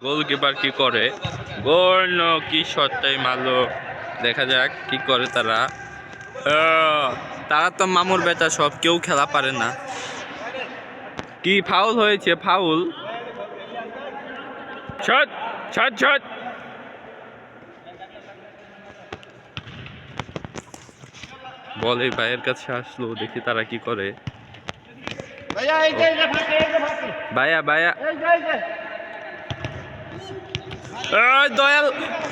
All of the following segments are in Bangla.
গোলকিপার কি করে? গোল কি শটটাই মারলো, দেখা যাক কি করে তারা। তারা তো মামুর বেটা, সব কেউ খেলা পারে না। কি ফাউল হয়েছে? Foul. Shot shot shot. Ball এই ভাইয়ের কাছে আসলো, দেখি তারা কি করে। ভাইয়া ভাইয়া দয়াল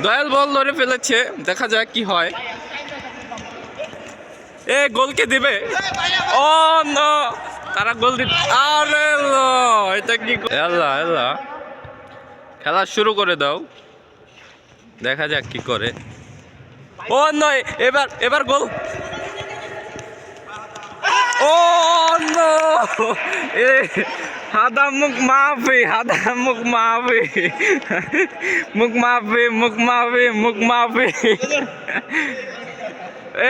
দয়াল বল ধরে ফেলেছে, দেখা যাক কি হয়। এ গোলকে দিবে? ও নো, তারা গোল দিবে। আরে লো, এটা কি? আল্লাহ আল্লাহ, খেলা শুরু করে দাও, দেখা যাক কি করে। ও নয়, এবার এবার গোল। ও নো, এ হাদা মুখ মাফি, হাদা মুখ মাফি, মুখ মাফি, মুখ মাফি, মুখ মাফি।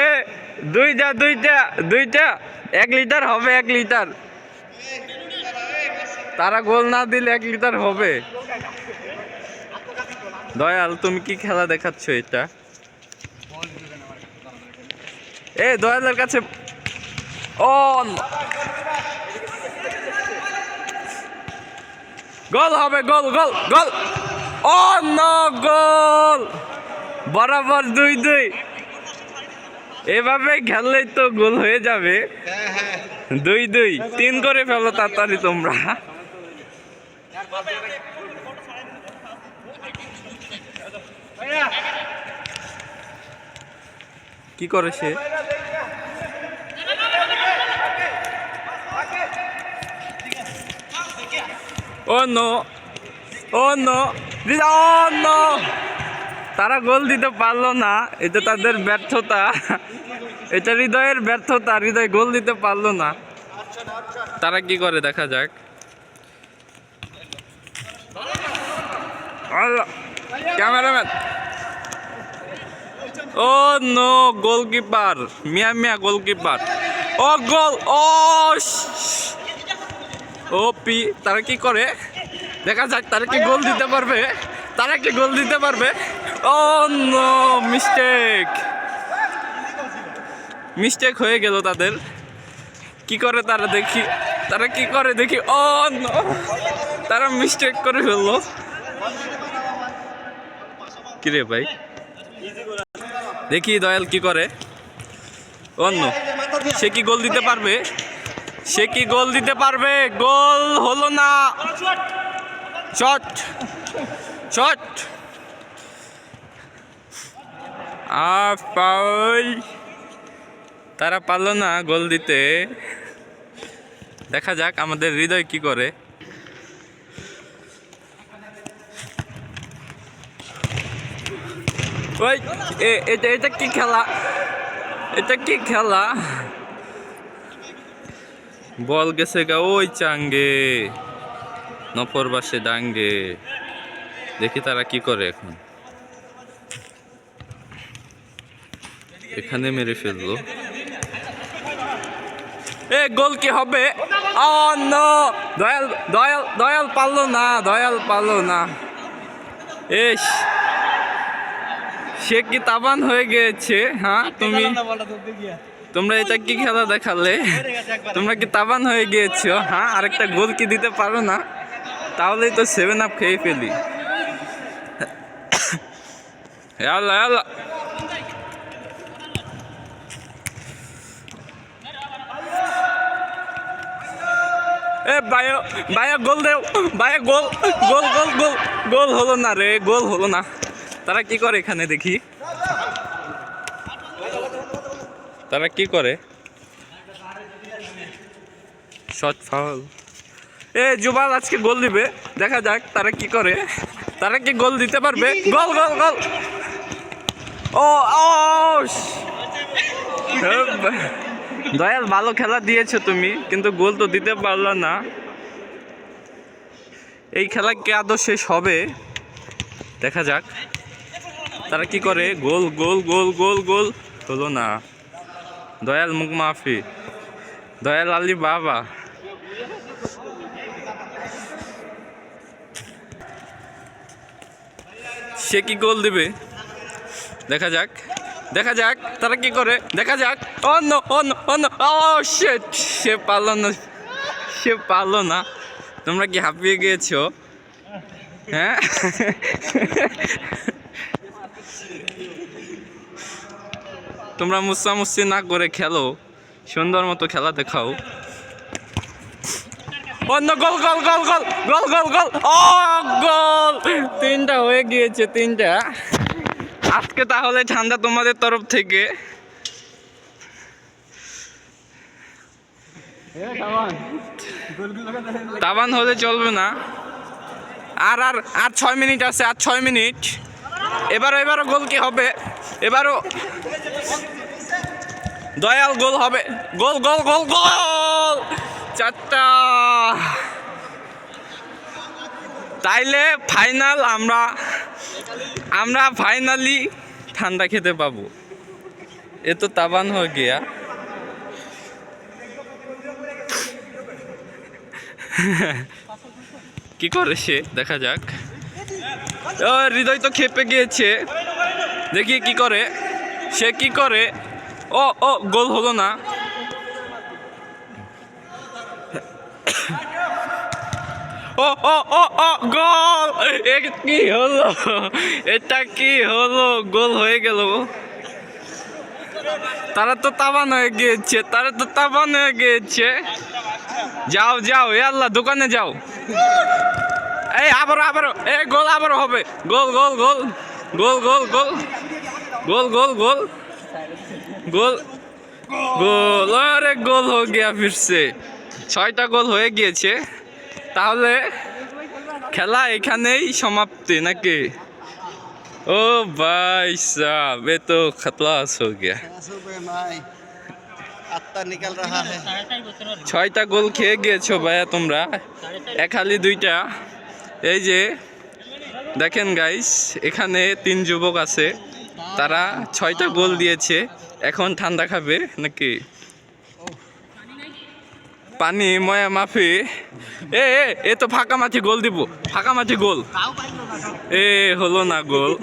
এ দুইটা দুইটা দুইটা 1 লিটার হবে, 1 লিটার। তারা গোল না দিলে 1 লিটার হবে। দয়াল, তুমি কি খেলা দেখাচ্ছ এটা? এ দয়ালের কাছে। ও গোল হবে, গোল গোল গোল। ও নো, গোল। বরাবর 2-2। এভাবে খেললেই তো গোল হয়ে যাবে। 2-2, 3 করে ফেলো তাড়াতাড়ি তোমরা। কি করে সে? ও নো, ও নো, ও নো, তারা গোল দিতে পারলো না। এটা তাদের ব্যর্থতা, এটা হৃদয়ের ব্যর্থতা। হৃদয় গোল দিতে পারলো না। তারা কি করে দেখা যাক। ক্যামেরাম্যান। ও নো, গোলকিপার মিয়া মিয়া, গোলকিপার। ও গোল। ও পি, তারা কি করে দেখা যাক। তারা কি গোল দিতে পারবে? তারা কি গোল দিতে পারবে? ও নো, মিস্টেক, মিস্টেক হয়ে গেল তাদের। কি করে তারা দেখি, তারা কি করে দেখি। ও নো, তারা মিস্টেক করে ফেললো। কিরে ভাই, দেখি দয়াল কি করে। অন্য, সে কি গোল দিতে পারবে? সে কি গোল দিতে পারবে? গোল হলো না। Shot shot, foul. তারা পারলো না গোল দিতে। দেখা যাক আমাদের হৃদয় কি করে। ওই এটা এটা কি খেলা? এটা কি খেলা? বল গেছে গা ওই চাঙ্গে, নফর বাসে ডাঙ্গে। দেখি তারা কি করে এখন। এখানে মেরে ফেললো। এ গোল কি হবে? ও নো, দয়াল দয়াল দয়াল পারলো না, দয়াল পারলো না। এস, সে কি তাবান হয়ে গিয়েছে? হ্যাঁ, তোমরা এটা কি খেলা দেখালে? তোমরা কি তাবান হয়ে গিয়েছো? হ্যাঁ, আরেকটা গোল কি দিতে পারো না? তাহলেই তো 7 আপ খেয়ে ফেলি। আল্লাহ আল্লাহ, এ ভাইয়া ভাইয়া গোল দেও, ভাইয়া গোল গোল গোল গোল। গোল হলো না রে, গোল হলো না। তারা কি করে এখানে দেখি, তারা কি করে। Shot foul. এ জুবাল আজকে গোল দিবে, দেখা যাক তারা কি করে। তারা কি গোল দিতে পারবে? গোল গোল গোল। ও দয়াল, ভালো খেলা দিয়েছো তুমি, কিন্তু গোল তো দিতে পারলো না। এই খেলা কি আদৌ শেষ হবে? দেখা যাক তারা কি করে। গোল গোল গোল গোল গোল হলো না। দয়াল মুখ মাফি, দয়াল আলী বাবা। সে কি গোল দেবে দেখা যাক, দেখা যাক তারা কি করে, দেখা যাক। অন্য অন্য অন্য সে পারল না, সে পারলো না। তোমরা কি হাঁপিয়ে গিয়েছো? হ্যাঁ, তোমরা মুসামুসি না করে খেলো, সুন্দর মতো খেলা দেখাও। অন্য গোল গোল গোল গোল গোল গোল গোল, ও গোল! 3টা হয়ে গিয়েছে, 3টা। আজকে তাহলে ঠান্ডা তোমাদের তরফ থেকে। তাবান হলে চলবে না। আর আর আর 6 মিনিট আছে, আর 6 মিনিট। এবারও গোল কি হবে? এবারও দয়াল গোল হবে। গোল গোল গোল গোল! 4টা। তাইলে ফাইনাল আমরা ফাইনালি ঠান্ডা খেতে পাবো। এ তো তাবান হয়ে গিয়া। কি করে সে, দেখা যাক। ও হৃদয় তো খেপে গিয়েছে, দেখি কি করে সে, কি করে। ও ও গোল হলো না। ও ও ও ও গোল! এটা কি হলো? এটা কি হলো? গোল হয়ে গেল। তারা তো তাবান হয়ে গিয়েছে, তারা তো তাবান হয়ে গিয়েছে। যাও যাও, এ আল্লাহ, দোকানে যাও। এই আবারও এই গোল আবারও হবে। গোল গোল গোল গোল গোল গোল গোল গোল গোল গোল গোল! আরে গোল হয়ে গিয়া ফিরছে। 6টা গোল হয়ে গিয়েছে। তাহলে খেলা এখানেই সমাপ্তি নাকি? ও ভাই সাহব, এ তো খতলাস হো গিয়া। 6টা গোল খেয়ে গিয়েছো ভাইয়া তোমরা, এক হালি 2টা। এই যে দেখেন গাইস, এখানে 3 যুবক আছে, তারা 6টা গোল দিয়েছে। এখন ঠান্ডা খাবে নাকি? পানি ময়া মাফি। এ তো ফাঁকা মাঠে গোল দিব, ফাঁকা মাঠে গোল। হলো না গোল।